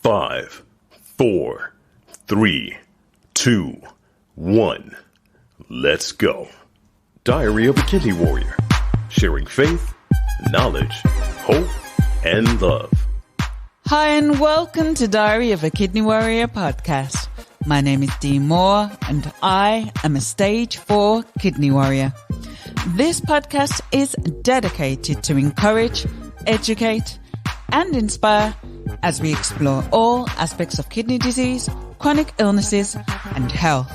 5, 4, 3, 2, 1. Let's go. Diary of a Kidney Warrior. Sharing faith, knowledge, hope, and love. Hi, and welcome to Diary of a Kidney Warrior podcast. My name is Dee Moore, and I am a stage 4 kidney warrior. This podcast is dedicated to encourage, educate, and inspire as we explore all aspects of kidney disease, chronic illnesses, and health.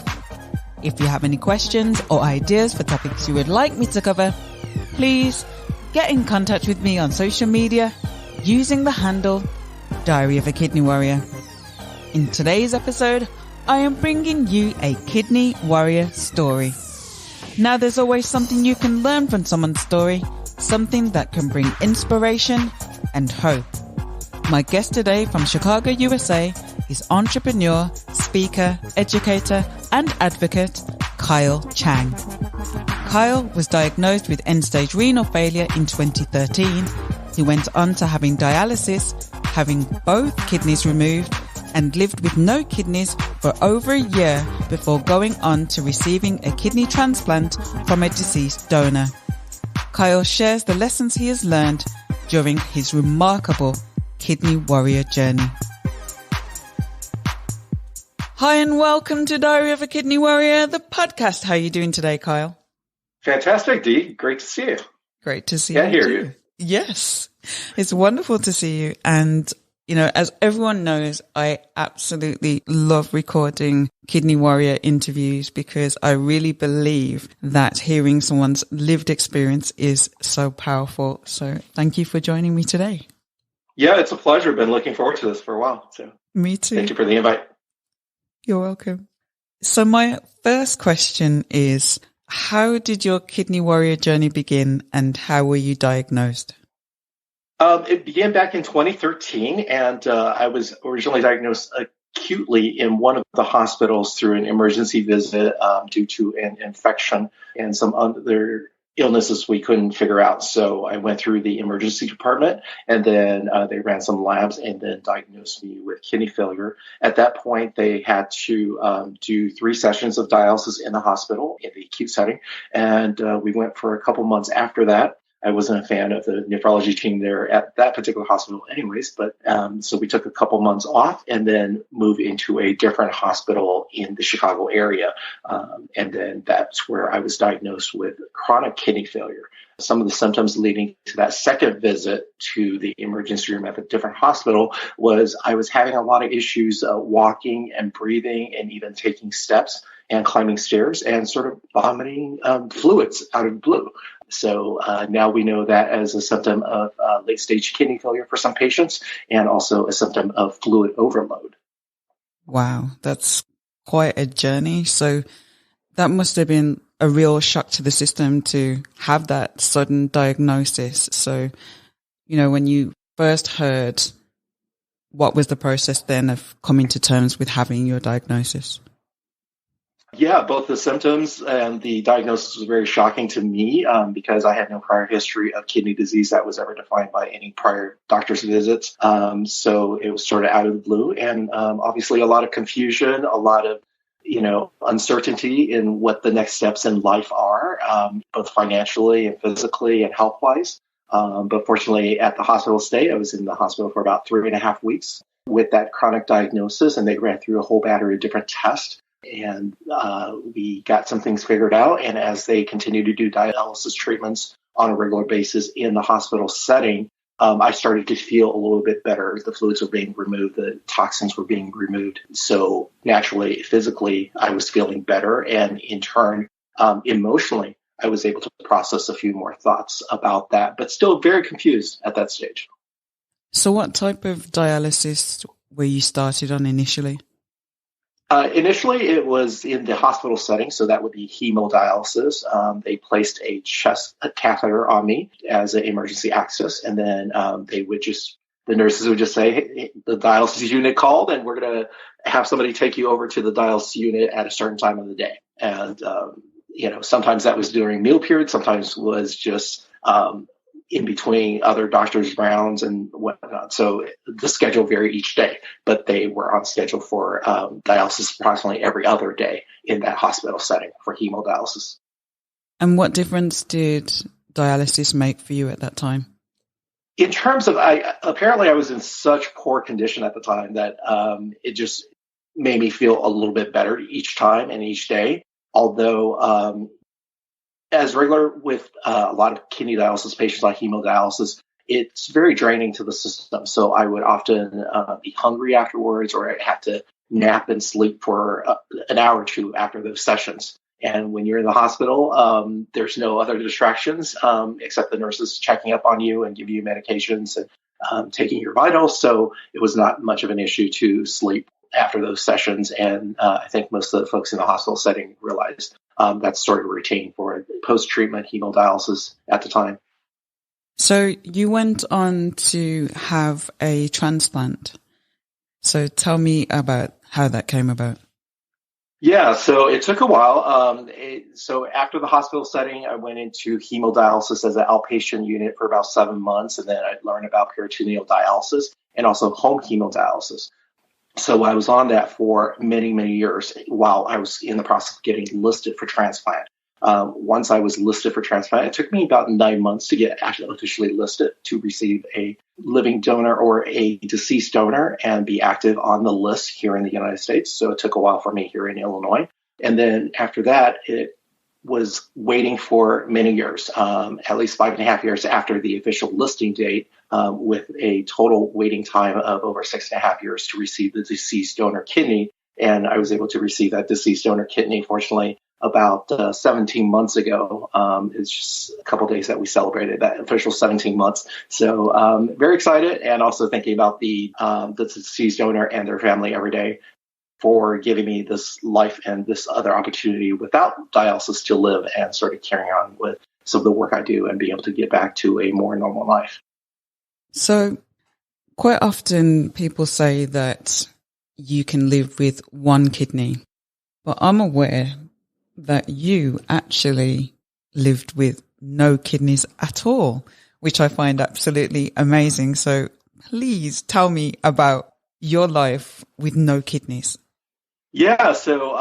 If you have any questions or ideas for topics you would like me to cover, please get in contact with me on social media using the handle Diary of a Kidney Warrior. In today's episode, I am bringing you a kidney warrior story. Now, there's always something you can learn from someone's story, something that can bring inspiration and hope. My guest today from Chicago, USA is entrepreneur, speaker, educator, and advocate Kyle Chang. Kyle was diagnosed with end-stage renal failure in 2013. He went on to having dialysis, having both kidneys removed, and lived with no kidneys for over a year before going on to receiving a kidney transplant from a deceased donor. Kyle shares the lessons he has learned during his remarkable kidney warrior journey. Hi, and welcome to Diary of a Kidney Warrior, the podcast. How are you doing today, Kyle? Fantastic, Dee. Great to see you. Great to see you. I hear you. Yes, it's wonderful to see you. And, you know, as everyone knows, I absolutely love recording Kidney Warrior interviews because I really believe that hearing someone's lived experience is so powerful. So thank you for joining me today. Yeah, it's a pleasure. Been looking forward to this for a while. So me too. Thank you for the invite. You're welcome. So my first question is, how did your kidney warrior journey begin and how were you diagnosed? It began back in 2013, and I was originally diagnosed acutely in one of the hospitals through an emergency visit due to an infection and some other illnesses we couldn't figure out. So I went through the emergency department, and then they ran some labs and then diagnosed me with kidney failure. At that point, they had to do 3 sessions of dialysis in the hospital in the acute setting. And we went for a couple months after that. I wasn't a fan of the nephrology team there at that particular hospital anyways, but so we took a couple months off and then moved into a different hospital in the Chicago area. And then that's where I was diagnosed with chronic kidney failure. Some of the symptoms leading to that second visit to the emergency room at the different hospital was I was having a lot of issues walking and breathing and even taking steps and climbing stairs and sort of vomiting fluids out of the blue. So now we know that as a symptom of late-stage kidney failure for some patients and also a symptom of fluid overload. Wow, that's quite a journey. So that must have been a real shock to the system to have that sudden diagnosis. So, you know, when you first heard, what was the process then of coming to terms with having your diagnosis? Yeah, both the symptoms and the diagnosis was very shocking to me because I had no prior history of kidney disease that was ever defined by any prior doctor's visits. So it was sort of out of the blue, and obviously a lot of confusion, a lot of uncertainty in what the next steps in life are, both financially and physically and health-wise. But fortunately, at the hospital stay, I was in the hospital for about 3.5 weeks with that chronic diagnosis, and they ran through a whole battery of different tests. And we got some things figured out. And as they continue to do dialysis treatments on a regular basis in the hospital setting, I started to feel a little bit better. The fluids were being removed. The toxins were being removed. So naturally, physically, I was feeling better. And in turn, emotionally, I was able to process a few more thoughts about that, but still very confused at that stage. So what type of dialysis were you started on initially? Initially, it was in the hospital setting, so that would be hemodialysis. They placed a chest catheter on me as an emergency access, and then the nurses would just say, hey, the dialysis unit called, and we're going to have somebody take you over to the dialysis unit at a certain time of the day. And, sometimes that was during meal period, sometimes was just in between other doctors' rounds and whatnot. So the schedule varied each day, but they were on schedule for dialysis approximately every other day in that hospital setting for hemodialysis. And what difference did dialysis make for you at that time? In terms of, apparently I was in such poor condition at the time that it just made me feel a little bit better each time and each day. Although, as regular with a lot of kidney dialysis patients on hemodialysis, it's very draining to the system. So I would often be hungry afterwards, or I'd have to nap and sleep for an hour or two after those sessions. And when you're in the hospital, there's no other distractions except the nurses checking up on you and giving you medications and taking your vitals. So it was not much of an issue to sleep after those sessions. And I think most of the folks in the hospital setting realized that's sort of routine for post-treatment hemodialysis at the time. So you went on to have a transplant. So tell me about how that came about. Yeah, so it took a while. So after the hospital setting, I went into hemodialysis as an outpatient unit for about 7 months, and then I learned about peritoneal dialysis and also home hemodialysis. So I was on that for many, many years while I was in the process of getting listed for transplant. Once I was listed for transplant, it took me about 9 months to get actually officially listed to receive a living donor or a deceased donor and be active on the list here in the United States. So it took a while for me here in Illinois. And then after that, it was waiting for many years, at least 5.5 years after the official listing date, with a total waiting time of over 6.5 years to receive the deceased donor kidney. And I was able to receive that deceased donor kidney, fortunately, about 17 months ago. It's just a couple of days that we celebrated that official 17 months. So very excited, and also thinking about the deceased donor and their family every day for giving me this life and this other opportunity without dialysis to live and sort of carrying on with some of the work I do and being able to get back to a more normal life. So quite often people say that you can live with one kidney, but I'm aware that you actually lived with no kidneys at all, which I find absolutely amazing. So please tell me about your life with no kidneys. Yeah, so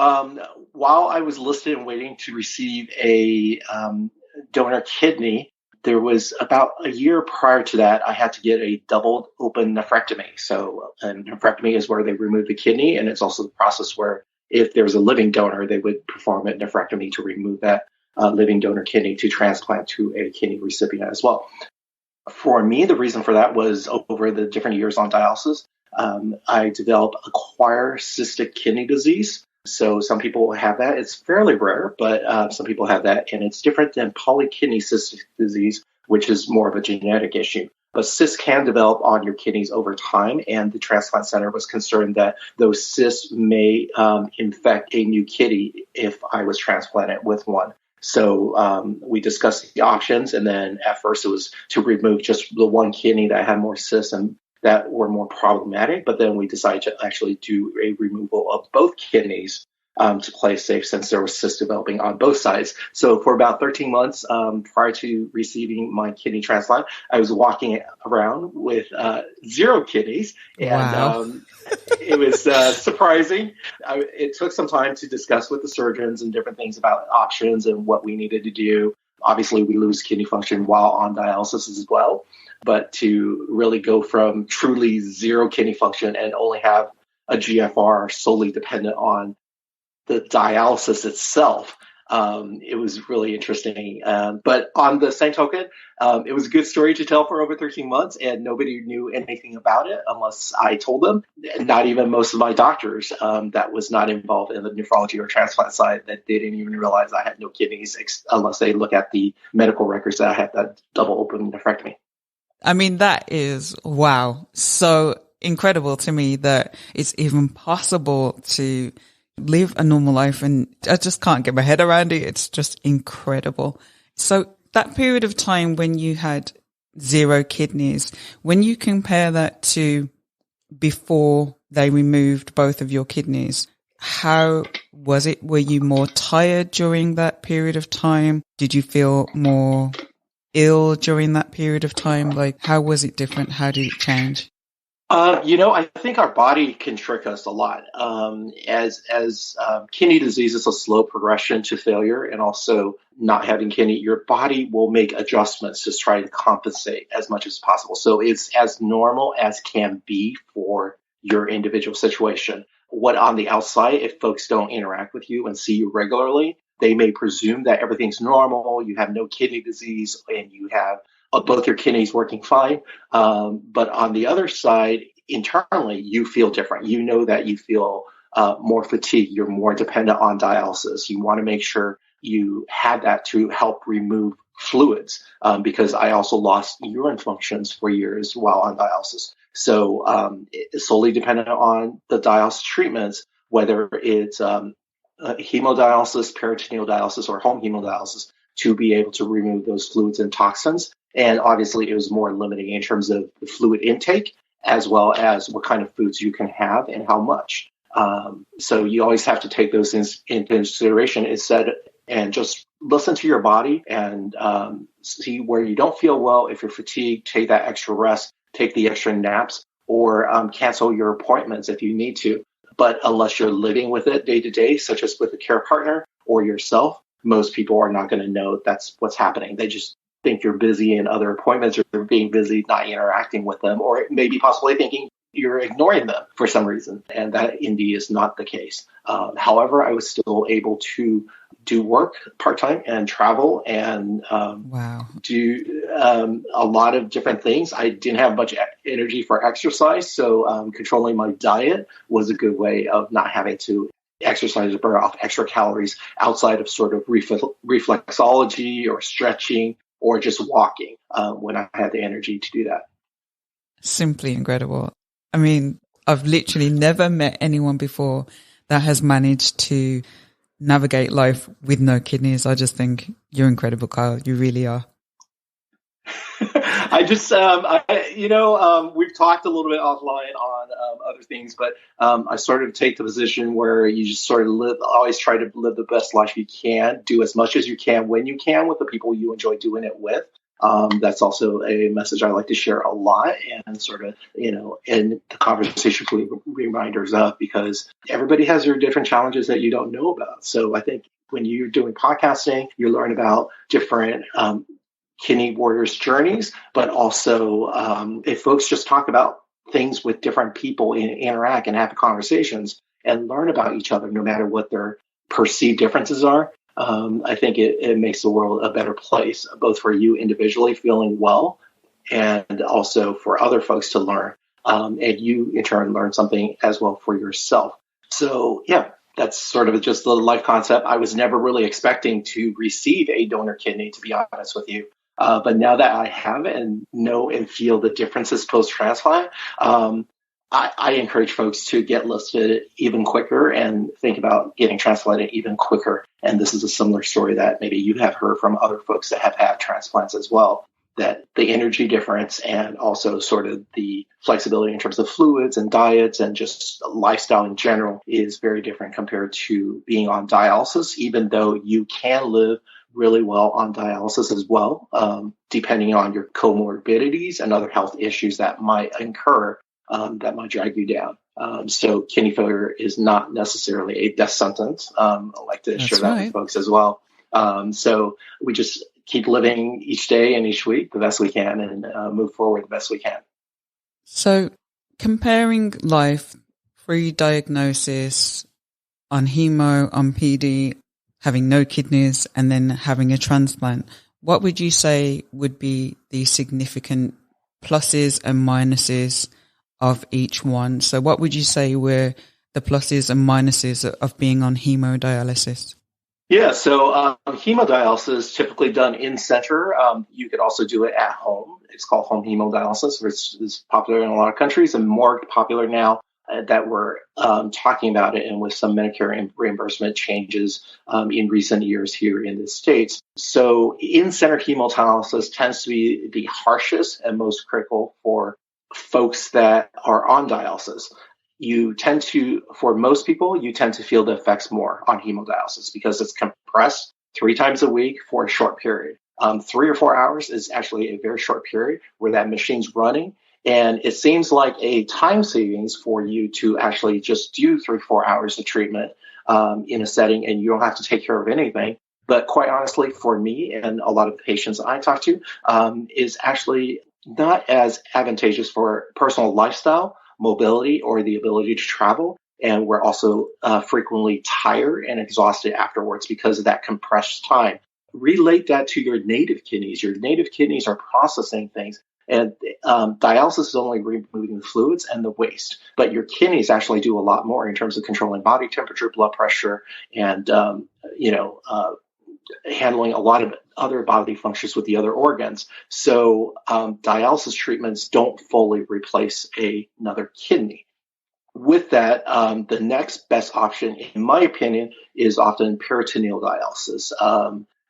while I was listed and waiting to receive a donor kidney, there was about a year prior to that, I had to get a double open nephrectomy. So a nephrectomy is where they remove the kidney, and it's also the process where if there was a living donor, they would perform a nephrectomy to remove that living donor kidney to transplant to a kidney recipient as well. For me, the reason for that was over the different years on dialysis, I developed acquired cystic kidney disease. So some people have that. It's fairly rare, but some people have that, and it's different than polykidney cystic disease, which is more of a genetic issue. But cysts can develop on your kidneys over time, and the transplant center was concerned that those cysts may infect a new kidney if I was transplanted with one. So we discussed the options, and then at first it was to remove just the one kidney that had more cysts and that were more problematic. But then we decided to actually do a removal of both kidneys to play safe, since there was cysts developing on both sides. So for about 13 months prior to receiving my kidney transplant, I was walking around with 0 kidneys. And wow. It was surprising. It took some time to discuss with the surgeons and different things about options and what we needed to do. Obviously, we lose kidney function while on dialysis as well. But to really go from truly 0 kidney function and only have a GFR solely dependent on the dialysis itself, it was really interesting. But on the same token, it was a good story to tell for over 13 months, and nobody knew anything about it unless I told them. Not even most of my doctors that was not involved in the nephrology or transplant side, that they didn't even realize I had no kidneys unless they look at the medical records that I had that double open nephrectomy. I mean, that is, wow, so incredible to me that it's even possible to live a normal life, and I just can't get my head around it. It's just incredible. So that period of time when you had 0 kidneys, when you compare that to before they removed both of your kidneys, how was it? Were you more tired during that period of time? Did you feel more ill during that period of time? Like, how was it different? How did it change? I think our body can trick us a lot. As kidney disease is a slow progression to failure, and also not having kidney, your body will make adjustments to try to compensate as much as possible. So it's as normal as can be for your individual situation. What on the outside, if folks don't interact with you and see you regularly, they may presume that everything's normal, you have no kidney disease, and you have both your kidneys working fine. But on the other side, internally, you feel different. You know that you feel more fatigued. You're more dependent on dialysis. You want to make sure you have that to help remove fluids, because I also lost urine functions for years while on dialysis. So it's solely dependent on the dialysis treatments, whether it's hemodialysis, peritoneal dialysis, or home hemodialysis, to be able to remove those fluids and toxins. And obviously, it was more limiting in terms of the fluid intake, as well as what kind of foods you can have and how much. So you always have to take those into consideration instead, and just listen to your body and see where you don't feel well. If you're fatigued, take that extra rest, take the extra naps, or cancel your appointments if you need to. But unless you're living with it day to day, such as with a care partner or yourself, most people are not going to know that's what's happening. They just think you're busy in other appointments, or being busy not interacting with them, or maybe possibly thinking you're ignoring them for some reason. And that indeed is not the case. However, I was still able to do work part-time and travel and do a lot of different things. I didn't have much energy for exercise, so controlling my diet was a good way of not having to exercise or burn off extra calories outside of sort of reflexology or stretching or just walking when I had the energy to do that. Simply incredible. I mean, I've literally never met anyone before that has managed to navigate life with no kidneys. I just think you're incredible, Kyle. You really are. I just, we've talked a little bit offline on other things, but I sort of take the position where you just sort of always try to live the best life you can, do as much as you can when you can with the people you enjoy doing it with. That's also a message I like to share a lot, and sort of, in the conversation reminders of, because everybody has their different challenges that you don't know about. So I think when you're doing podcasting, you learn about different kidney warriors' journeys, but also if folks just talk about things with different people and interact and have conversations and learn about each other, no matter what their perceived differences are. I think it makes the world a better place, both for you individually feeling well, and also for other folks to learn. And you, in turn, learn something as well for yourself. So, yeah, that's sort of just the life concept. I was never really expecting to receive a donor kidney, to be honest with you. But now that I have and know and feel the differences post-transplant, I encourage folks to get listed even quicker and think about getting transplanted even quicker. And this is a similar story that maybe you have heard from other folks that have had transplants as well, that the energy difference and also sort of the flexibility in terms of fluids and diets and just lifestyle in general is very different compared to being on dialysis, even though you can live really well on dialysis as well, depending on your comorbidities and other health issues that might incur. That might drag you down. So kidney failure is not necessarily a death sentence. I like to share that with folks as well. So we just keep living each day and each week the best we can, and move forward the best we can. So comparing life pre-diagnosis on hemo, on PD, having no kidneys, and then having a transplant, what would you say would be the significant pluses and minuses of each one? So what would you say were the pluses and minuses of being on hemodialysis? Yeah, so hemodialysis typically done in center. You could also do it at home. It's called home hemodialysis, which is popular in a lot of countries and more popular now that we're talking about it, and with some Medicare reimbursement changes in recent years here in the States. So in-center hemodialysis tends to be the harshest and most critical for folks that are on dialysis. For most people, you tend to feel the effects more on hemodialysis because it's compressed 3 times a week for a short period. 3 or 4 hours is actually a very short period where that machine's running. And it seems like a time savings for you to actually just do 3 or 4 hours of treatment in a setting, and you don't have to take care of anything. But quite honestly, for me and a lot of the patients I talk to, is actually not as advantageous for personal lifestyle, mobility, or the ability to travel. And we're also frequently tired and exhausted afterwards because of that compressed time. Relate that to your native kidneys. Your native kidneys are processing things. And dialysis is only removing the fluids and the waste, but your kidneys actually do a lot more in terms of controlling body temperature, blood pressure, and handling a lot of other bodily functions with the other organs. So dialysis treatments don't fully replace another kidney. With that, the next best option, in my opinion, is often peritoneal dialysis.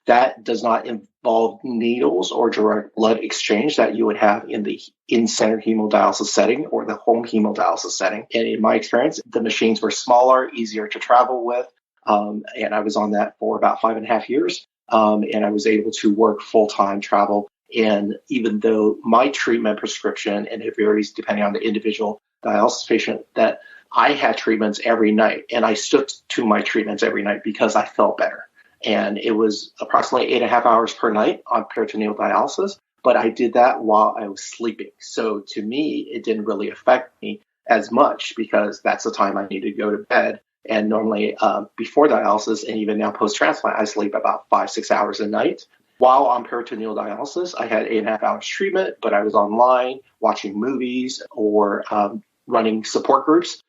That does not involve needles or direct blood exchange that you would have in the in-center hemodialysis setting or the home hemodialysis setting. And in my experience, the machines were smaller, easier to travel with. And I was on that for about 5.5 years. And I was able to work full-time travel. And even though my treatment prescription, and it varies depending on the individual dialysis patient, that I had treatments every night, and I stuck to my treatments every night because I felt better. And it was approximately 8.5 hours per night on peritoneal dialysis, but I did that while I was sleeping. So to me, it didn't really affect me as much because that's the time I need to go to bed. And normally before dialysis and even now post-transplant, I sleep about 5-6 hours a night. While on peritoneal dialysis, I had 8.5 hours treatment, but I was online watching movies or running support groups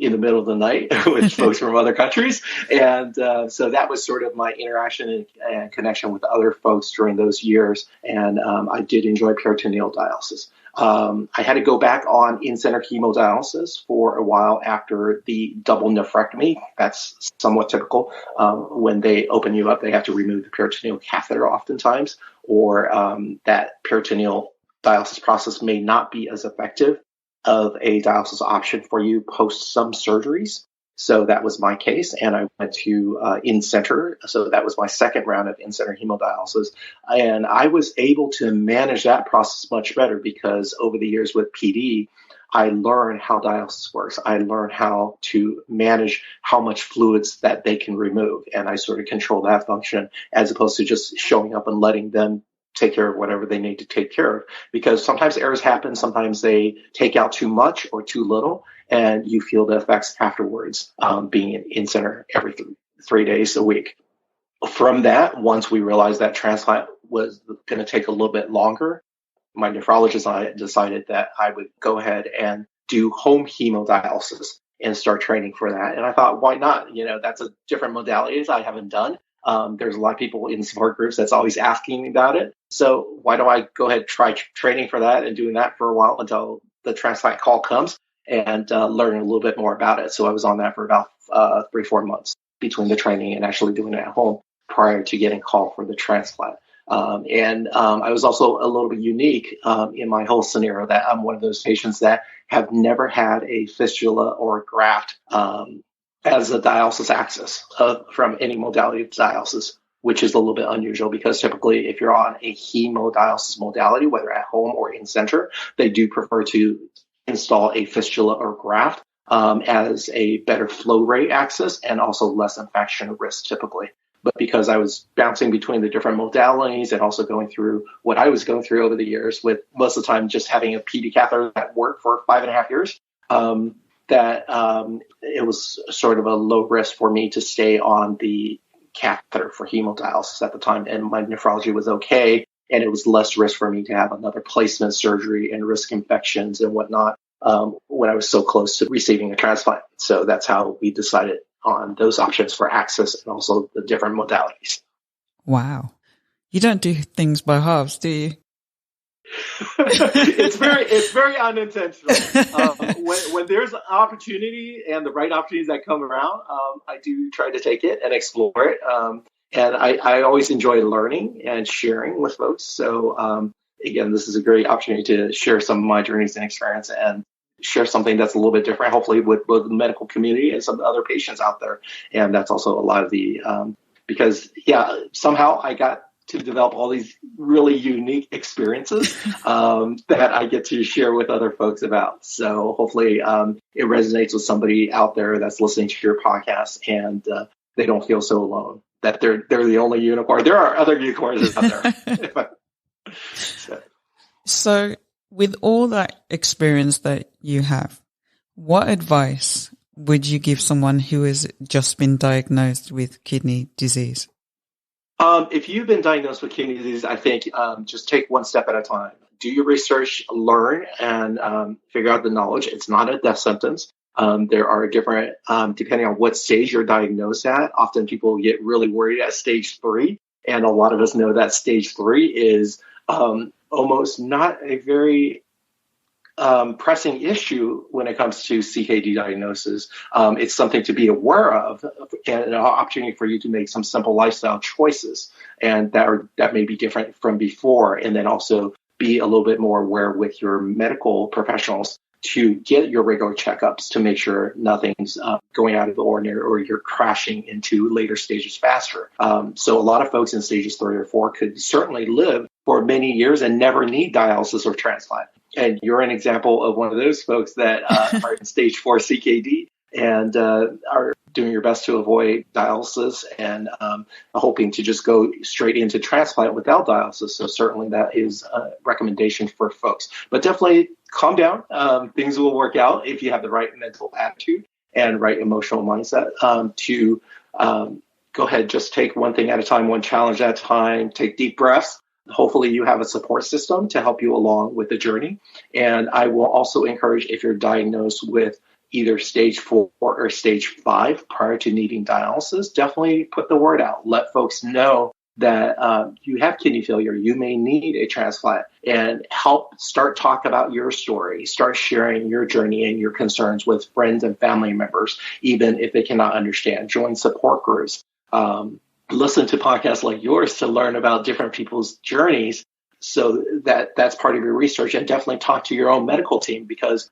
in the middle of the night with folks from other countries. And so that was sort of my interaction and connection with other folks during those years. And I did enjoy peritoneal dialysis. I had to go back on in-center hemodialysis for a while after the double nephrectomy. That's somewhat typical. When they open you up, they have to remove the peritoneal catheter oftentimes, or that peritoneal dialysis process may not be as effective of a dialysis option for you post some surgeries. So that was my case, and I went to in-center. So that was my second round of in-center hemodialysis, and I was able to manage that process much better because over the years with PD, I learned how dialysis works. I learned how to manage how much fluids that they can remove, and I sort of control that function as opposed to just showing up and letting them take care of whatever they need to take care of, because sometimes errors happen. Sometimes they take out too much or too little, and you feel the effects afterwards, being in center every 3 days a week. From that, once we realized that transplant was going to take a little bit longer, my nephrologist and I decided that I would go ahead and do home hemodialysis and start training for that. And I thought, why not? That's a different modality I haven't done. There's a lot of people in support groups that's always asking me about it. So why don't I go ahead and try training for that and doing that for a while until the transplant call comes and learning a little bit more about it. So I was on that for about 3-4 months between the training and actually doing it at home prior to getting called for the transplant. I was also a little bit unique in my whole scenario that I'm one of those patients that have never had a fistula or a graft as a dialysis access from any modality of dialysis, which is a little bit unusual because typically if you're on a hemodialysis modality, whether at home or in center, they do prefer to install a fistula or graft as a better flow rate access and also less infection risk typically. But because I was bouncing between the different modalities and also going through what I was going through over the years with most of the time just having a PD catheter that worked for 5.5 years, it was sort of a low risk for me to stay on the catheter for hemodialysis at the time. And my nephrology was okay. And it was less risk for me to have another placement surgery and risk infections and whatnot when I was so close to receiving a transplant. So that's how we decided on those options for access and also the different modalities. Wow. You don't do things by halves, do you? It's very unintentional. When there's an opportunity and the right opportunities that come around, I do try to take it and explore it. And I always enjoy learning and sharing with folks. So again, this is a great opportunity to share some of my journeys and experience and share something that's a little bit different, hopefully with both the medical community and some other patients out there. And that's also a lot of the, because somehow I got to develop all these really unique experiences that I get to share with other folks about. So hopefully it resonates with somebody out there that's listening to your podcast, and they don't feel so alone, that they're the only unicorn. There are other unicorns out there. So with all that experience that you have, what advice would you give someone who has just been diagnosed with kidney disease? If you've been diagnosed with kidney disease, I think just take one step at a time. Do your research, learn, and figure out the knowledge. It's not a death sentence. There are different, depending on what stage you're diagnosed at. Often people get really worried at stage 3, and a lot of us know that stage 3 is almost not a very pressing issue when it comes to CKD diagnosis. It's something to be aware of, and an opportunity for you to make some simple lifestyle choices, and that may be different from before. And then also be a little bit more aware with your medical professionals to get your regular checkups to make sure nothing's going out of the ordinary or you're crashing into later stages faster. So a lot of folks in stages 3 or 4 could certainly live for many years and never need dialysis or transplant. And you're an example of one of those folks that are in stage 4 CKD and are doing your best to avoid dialysis and hoping to just go straight into transplant without dialysis. So certainly that is a recommendation for folks. But definitely calm down. Things will work out if you have the right mental attitude and right emotional mindset to go ahead, just take one thing at a time, one challenge at a time, take deep breaths. Hopefully you have a support system to help you along with the journey. And I will also encourage, if you're diagnosed with either stage 4 or stage 5 prior to needing dialysis, definitely put the word out. Let folks know that you have kidney failure, you may need a transplant, and help start talk about your story, start sharing your journey and your concerns with friends and family members, even if they cannot understand. Join support groups. Listen to podcasts like yours to learn about different people's journeys, so that's part of your research. And definitely talk to your own medical team, because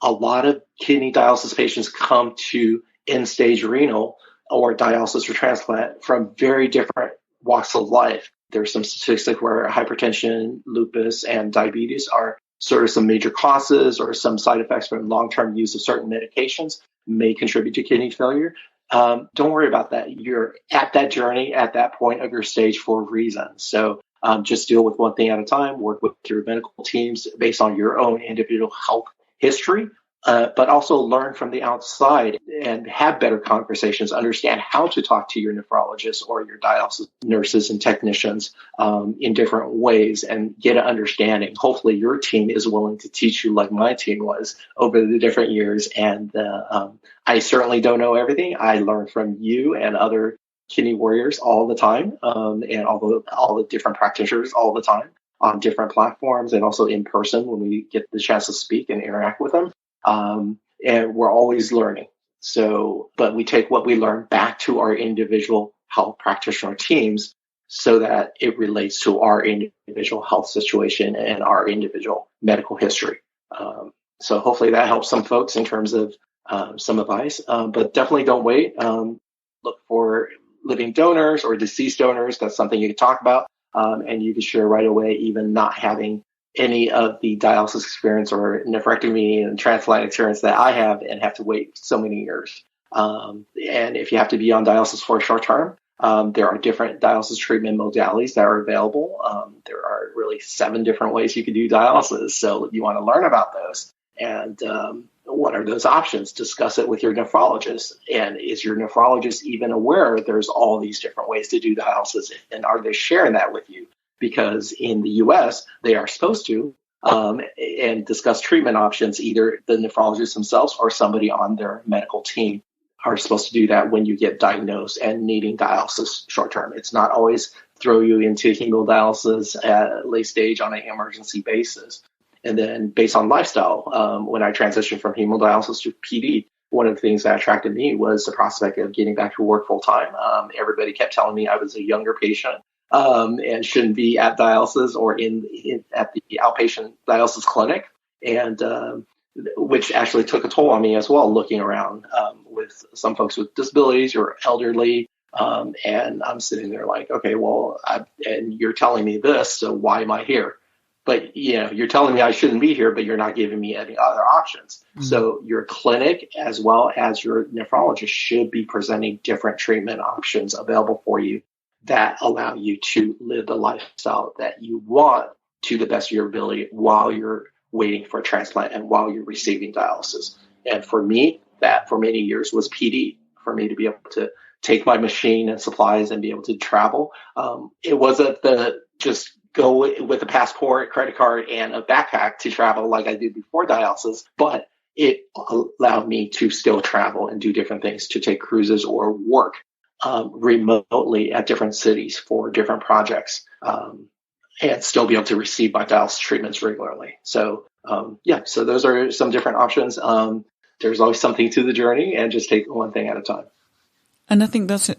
a lot of kidney dialysis patients come to end-stage renal or dialysis or transplant from very different walks of life. There's some statistics where hypertension, lupus, and diabetes are sort of some major causes, or some side effects from long-term use of certain medications may contribute to kidney failure. Don't worry about that. You're at that journey at that point of your stage for a reason. So just deal with one thing at a time, work with your medical teams based on your own individual health history, but also learn from the outside and have better conversations, understand how to talk to your nephrologist or your dialysis nurses and technicians in different ways, and get an understanding. Hopefully your team is willing to teach you like my team was over the different years. And I certainly don't know everything. I learn from you and other kidney warriors all the time, and all the different practitioners all the time on different platforms, and also in person when we get the chance to speak and interact with them. And we're always learning. So, but we take what we learn back to our individual health practitioner teams so that it relates to our individual health situation and our individual medical history. So hopefully that helps some folks in terms of some advice, but definitely don't wait. Look for living donors or deceased donors. That's something you can talk about, and you can share right away, even not having any of the dialysis experience or nephrectomy and transplant experience that I have and have to wait so many years. And if you have to be on dialysis for a short term, there are different dialysis treatment modalities that are available. There are really 7 different ways you can do dialysis. So you want to learn about those. And what are those options? Discuss it with your nephrologist. And is your nephrologist even aware there's all these different ways to do dialysis? And are they sharing that with you? Because in the U.S., they are supposed to, and discuss treatment options. Either the nephrologists themselves or somebody on their medical team are supposed to do that when you get diagnosed and needing dialysis short term. It's not always throw you into hemodialysis at late stage on an emergency basis. And then based on lifestyle, when I transitioned from hemodialysis to PD, one of the things that attracted me was the prospect of getting back to work full time. Everybody kept telling me I was a younger patient and shouldn't be at dialysis or at the outpatient dialysis clinic, and which actually took a toll on me as well, looking around with some folks with disabilities or elderly And I'm sitting there like, okay, well, and you're telling me this, so why am I here? But you're telling me I shouldn't be here, but you're not giving me any other options. So your clinic as well as your nephrologist should be presenting different treatment options available for you that allow you to live the lifestyle that you want to the best of your ability while you're waiting for a transplant and while you're receiving dialysis. And for me, that for many years was PD, for me to be able to take my machine and supplies and be able to travel. It wasn't the just go with a passport, credit card, and a backpack to travel like I did before dialysis, but it allowed me to still travel and do different things, to take cruises or work remotely at different cities for different projects, and still be able to receive my dialysis treatments regularly. So, so those are some different options. There's always something to the journey, and just take one thing at a time. And I think that's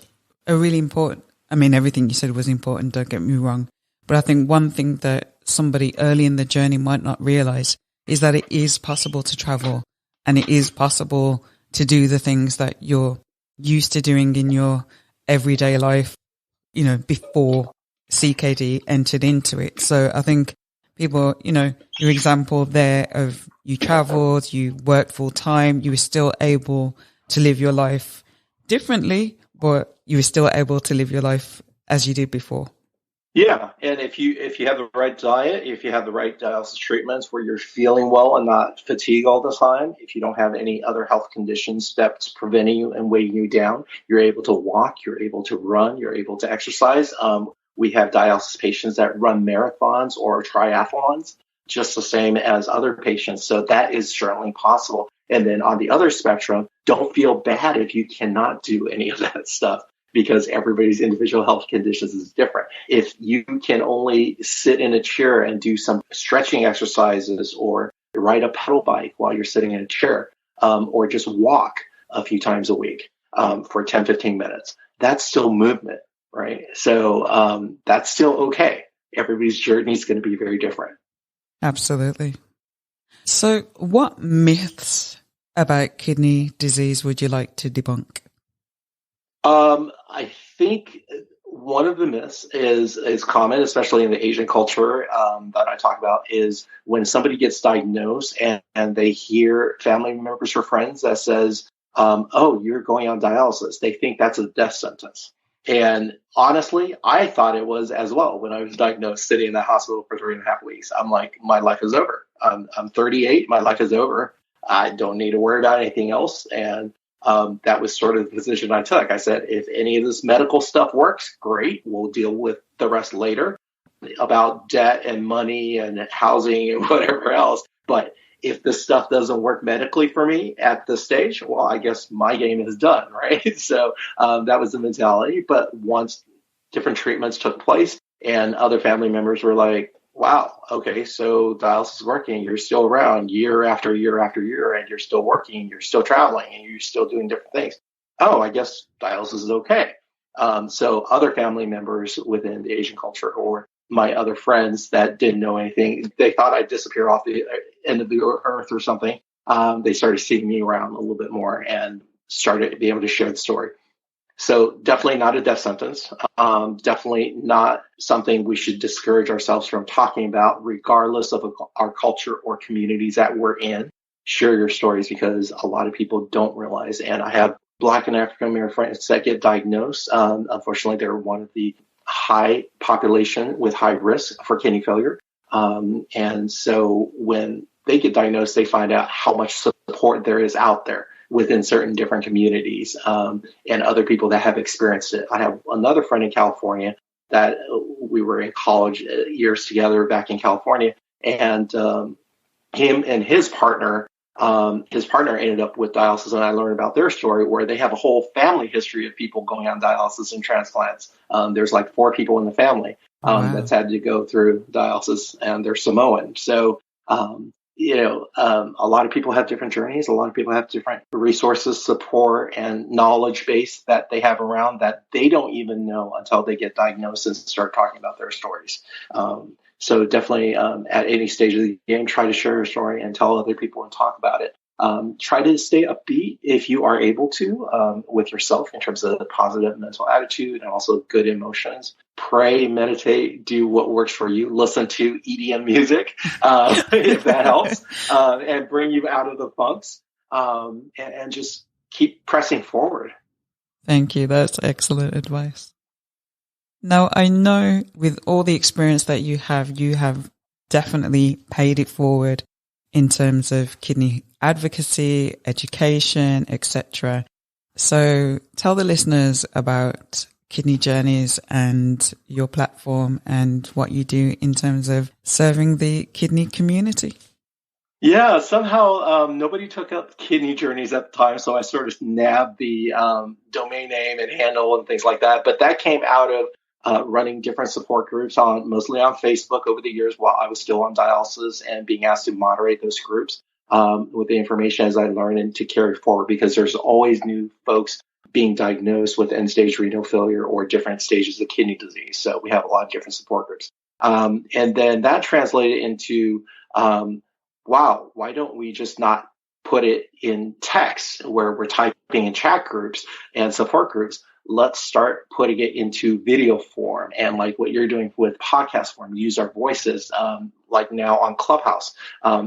a really important, I mean, everything you said was important, don't get me wrong. But I think one thing that somebody early in the journey might not realize is that it is possible to travel, and it is possible to do the things that you're used to doing in your everyday life, before CKD entered into it. So I think people, your example there of you traveled, you worked full time, you were still able to live your life differently, but you were still able to live your life as you did before. Yeah, and if you have the right diet, if you have the right dialysis treatments where you're feeling well and not fatigued all the time, if you don't have any other health conditions that's preventing you and weighing you down, you're able to walk, you're able to run, you're able to exercise. We have dialysis patients that run marathons or triathlons, just the same as other patients. So that is certainly possible. And then on the other spectrum, don't feel bad if you cannot do any of that stuff, because everybody's individual health conditions is different. If you can only sit in a chair and do some stretching exercises or ride a pedal bike while you're sitting in a chair, or just walk a few times a week for 10, 15 minutes, that's still movement, right? So that's still okay. Everybody's journey is going to be very different. Absolutely. So what myths about kidney disease would you like to debunk? I think one of the myths is common, especially in the Asian culture that I talk about, is when somebody gets diagnosed and they hear family members or friends that says, oh, you're going on dialysis. They think that's a death sentence. And honestly, I thought it was as well when I was diagnosed, sitting in that hospital for 3.5 weeks. I'm like, my life is over. I'm 38. My life is over. I don't need to worry about anything else. And that was sort of the position I took. I said, if any of this medical stuff works, great. We'll deal with the rest later about debt and money and housing and whatever else. But if this stuff doesn't work medically for me at this stage, well, I guess my game is done, right? So that was the mentality. But once different treatments took place and other family members were like, wow, okay, so dialysis is working. You're still around year after year after year, and you're still working, you're still traveling, and you're still doing different things. Oh, I guess dialysis is okay. So other family members within the Asian culture or my other friends that didn't know anything, they thought I'd disappear off the end of the earth or something. They started seeing me around a little bit more and started to be able to share the story. So definitely not a death sentence. Definitely not something we should discourage ourselves from talking about, regardless of our culture or communities that we're in. Share your stories, because a lot of people don't realize. And I have Black and African American friends that get diagnosed. Unfortunately, they're one of the high population with high risk for kidney failure. And so when they get diagnosed, they find out how much support there is out there within certain different communities, and other people that have experienced it. I have another friend in California that we were in college years together back in California, and him and his partner ended up with dialysis, and I learned about their story where they have a whole family history of people going on dialysis and transplants. There's like 4 people in the family that's had to go through dialysis, and they're Samoan. So, a lot of people have different journeys. A lot of people have different resources, support, and knowledge base that they have around that they don't even know until they get diagnosed and start talking about their stories. So definitely at any stage of the game, try to share your story and tell other people and talk about it. Try to stay upbeat if you are able to with yourself in terms of positive mental attitude and also good emotions. Pray, meditate, do what works for you. Listen to EDM music if that helps, and bring you out of the funks, and just keep pressing forward. Thank you. That's excellent advice. Now, I know with all the experience that you have definitely paid it forward in terms of kidney advocacy, education, etc. So tell the listeners about Kidney Journeys and your platform and what you do in terms of serving the kidney community. Yeah, somehow nobody took up Kidney Journeys at the time, so I sort of nabbed the domain name and handle and things like that. But that came out of running different support groups mostly on Facebook over the years while I was still on dialysis and being asked to moderate those groups with the information as I learned and to carry forward, because there's always new folks being diagnosed with end-stage renal failure or different stages of kidney disease. So we have a lot of different support groups. And then that translated into wow, why don't we just not put it in text where we're typing in chat groups and support groups? Let's start putting it into video form and like what you're doing with podcast form, use our voices, like now on Clubhouse.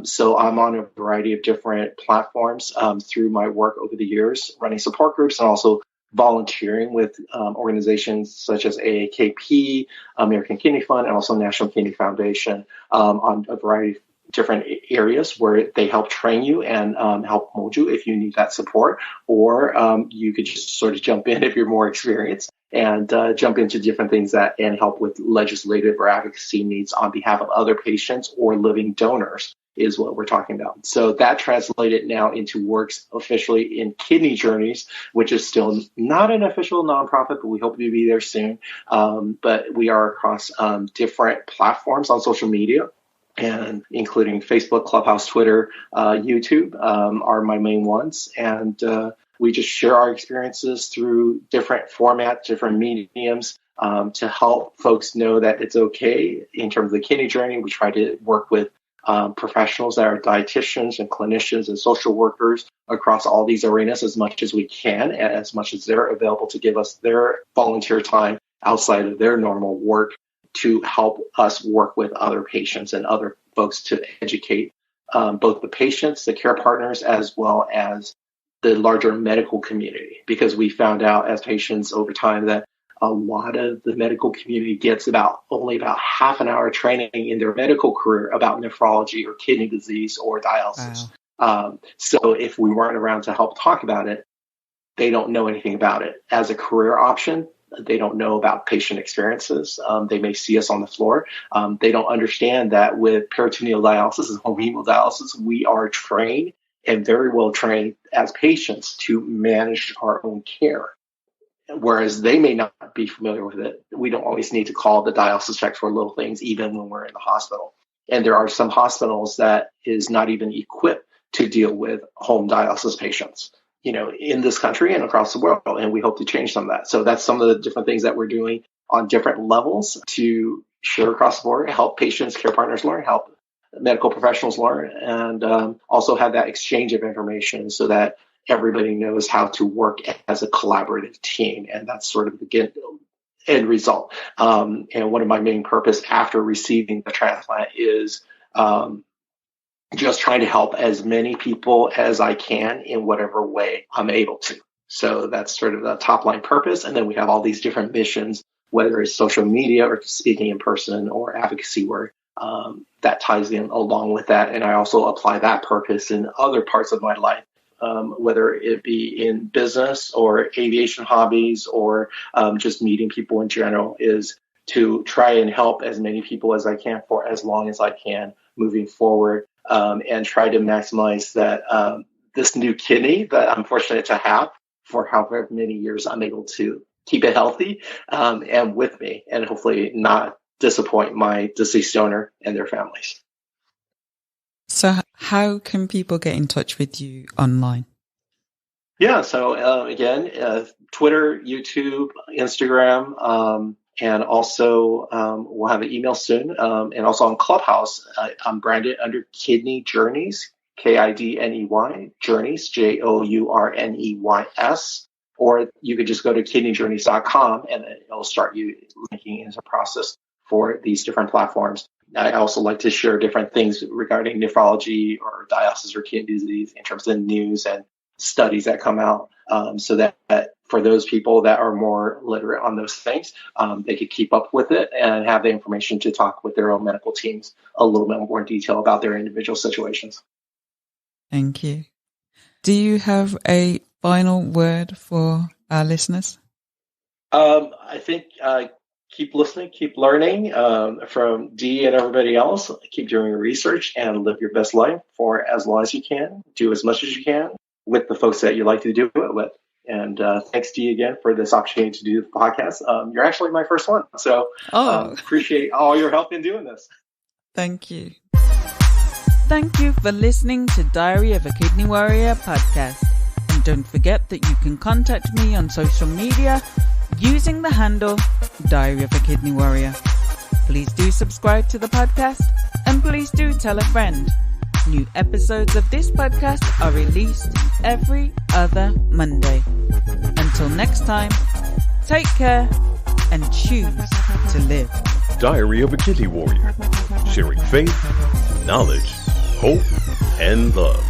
So I'm on a variety of different platforms through my work over the years, running support groups and also volunteering with organizations such as AAKP, American Kidney Fund, and also National Kidney Foundation on a variety of different areas where they help train you and help mold you if you need that support, or you could just sort of jump in if you're more experienced and jump into different things that and help with legislative or advocacy needs on behalf of other patients or living donors is what we're talking about. So that translated now into works officially in Kidney Journeys, which is still not an official nonprofit, but we hope to be there soon. But we are across different platforms on social media, and including Facebook, Clubhouse, Twitter, YouTube are my main ones. And we just share our experiences through different formats, different mediums to help folks know that it's okay in terms of the kidney journey. We try to work with professionals that are dietitians and clinicians and social workers across all these arenas as much as we can and as much as they're available to give us their volunteer time outside of their normal work to help us work with other patients and other folks to educate both the patients, the care partners, as well as the larger medical community. Because we found out as patients over time that a lot of the medical community gets only about half an hour training in their medical career about nephrology or kidney disease or dialysis. Wow. So if we weren't around to help talk about it, they don't know anything about it. As a career option, they don't know about patient experiences. They may see us on the floor. They don't understand that with peritoneal dialysis and home hemodialysis, we are trained and very well trained as patients to manage our own care. Whereas they may not be familiar with it. We don't always need to call the dialysis check for little things, even when we're in the hospital. And there are some hospitals that is not even equipped to deal with home dialysis patients, in this country and across the world. And we hope to change some of that. So that's some of the different things that we're doing on different levels to share across the board, help patients, care partners learn, help medical professionals learn, and also have that exchange of information so that everybody knows how to work as a collaborative team. And that's sort of the end result. And one of my main purpose after receiving the transplant is just trying to help as many people as I can in whatever way I'm able to. So that's sort of the top line purpose. And then we have all these different missions, whether it's social media or speaking in person or advocacy work, that ties in along with that. And I also apply that purpose in other parts of my life. Whether it be in business or aviation hobbies or just meeting people in general, is to try and help as many people as I can for as long as I can moving forward, and try to maximize that this new kidney that I'm fortunate to have for however many years I'm able to keep it healthy and with me, and hopefully not disappoint my deceased donor and their families. So how can people get in touch with you online? Yeah, so again, Twitter, YouTube, Instagram, and also we'll have an email soon. And also on Clubhouse, I'm branded under Kidney Journeys, KIDNEY, Journeys, JOURNEYS, or you could just go to kidneyjourneys.com and it'll start you linking into the process for these different platforms. I also like to share different things regarding nephrology or dialysis or kidney disease in terms of news and studies that come out, so that for those people that are more literate on those things, they could keep up with it and have the information to talk with their own medical teams a little bit more in detail about their individual situations. Thank you. Do you have a final word for our listeners? I think keep listening, keep learning from Dee and everybody else. Keep doing your research and live your best life for as long as you can. Do as much as you can with the folks that you like to do it with. And thanks, Dee, again for this opportunity to do the podcast. You're actually my first one, so appreciate all your help in doing this. Thank you. Thank you for listening to Diary of a Kidney Warrior podcast. And don't forget that you can contact me on social media using the handle Diary of a Kidney Warrior. Please do subscribe to the podcast and please do tell a friend. New episodes of this podcast are released every other Monday. Until next time, take care and choose to live. Diary of a Kidney Warrior, sharing faith, knowledge, hope, and love.